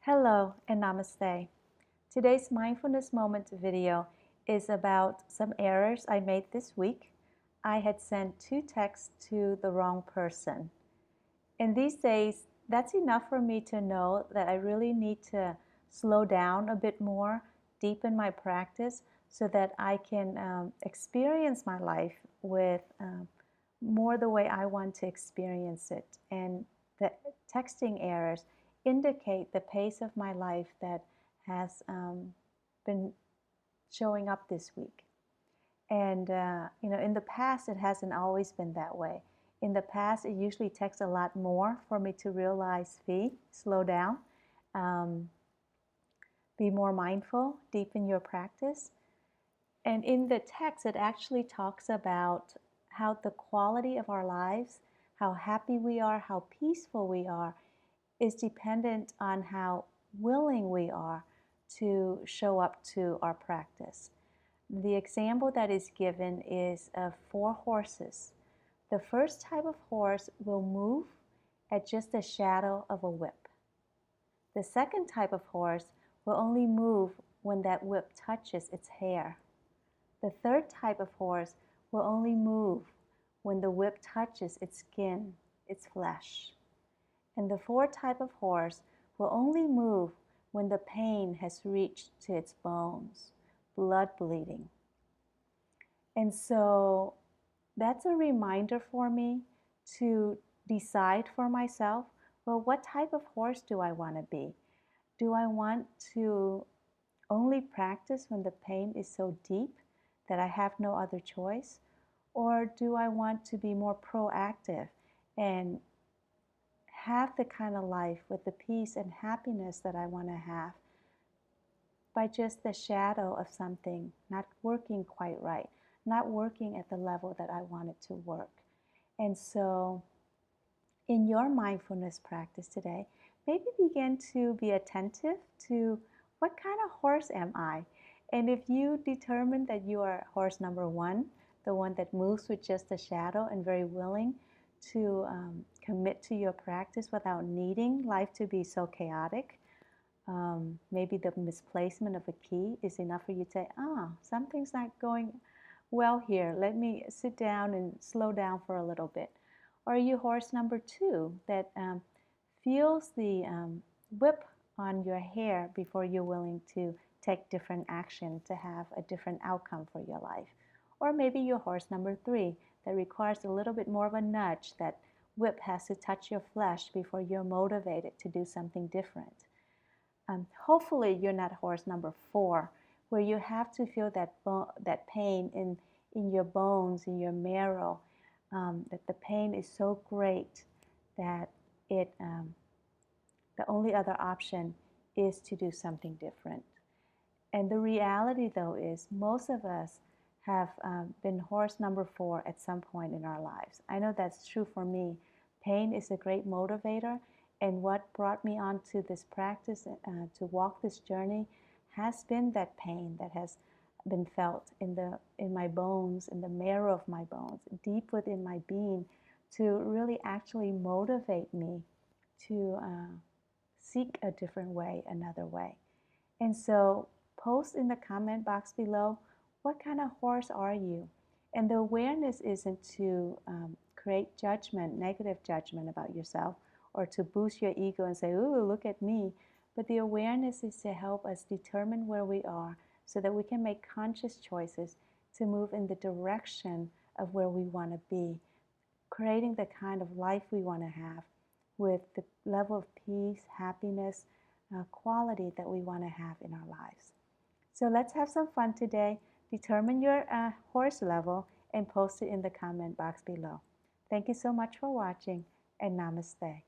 Hello and namaste. Today's mindfulness moment video is about some errors I made this week. I had sent 2 texts to the wrong person. And these days, that's enough for me to know that I really need to slow down a bit more, deepen my practice so that I can experience my life with more the way I want to experience it. And the texting errors indicate the pace of my life that has been showing up this week. And in the past, it hasn't always been that way. In the past, it usually takes a lot more for me to realize, slow down, be more mindful, deepen your practice. And in the text, it actually talks about how the quality of our lives, how happy we are, how peaceful we are, is dependent on how willing we are to show up to our practice. The example that is given is of 4 horses. The first type of horse will move at just the shadow of a whip. The second type of horse will only move when that whip touches its hair. The third type of horse will only move when the whip touches its skin, its flesh. And the fourth type of horse will only move when the pain has reached to its bones, blood bleeding. And so that's a reminder for me to decide for myself, well, what type of horse do I want to be? Do I want to only practice when the pain is so deep that I have no other choice? Or do I want to be more proactive and have the kind of life with the peace and happiness that I want to have by just the shadow of something not working quite right, not working at the level that I want it to work? And so in your mindfulness practice today, maybe begin to be attentive to what kind of horse am I? And if you determine that you are horse number 1, the one that moves with just a shadow and very willing to commit to your practice without needing life to be so chaotic, maybe the misplacement of a key is enough for you to say, something's not going well here. Let me sit down and slow down for a little bit. Or are you horse number 2 that feels the whip on your hair before you're willing to take different action to have a different outcome for your life? Or maybe you're horse number 3 that requires a little bit more of a nudge. That whip has to touch your flesh before you're motivated to do something different. Hopefully you're not horse number 4, where you have to feel that pain in your bones, in your marrow, that the pain is so great that the only other option is to do something different. And the reality, though, is most of us have been horse number 4 at some point in our lives. I know that's true for me. Pain is a great motivator, and what brought me onto this practice to walk this journey has been that pain that has been felt in my bones, in the marrow of my bones, deep within my being, to really actually motivate me to seek a different way, another way. And so post in the comment box below, what kind of horse are you? And the awareness isn't to create judgment, negative judgment about yourself, or to boost your ego and say, ooh, look at me. But the awareness is to help us determine where we are so that we can make conscious choices to move in the direction of where we want to be, creating the kind of life we want to have with the level of peace, happiness, quality that we want to have in our lives. So let's have some fun today. Determine your horse level and post it in the comment box below. Thank you so much for watching, and namaste.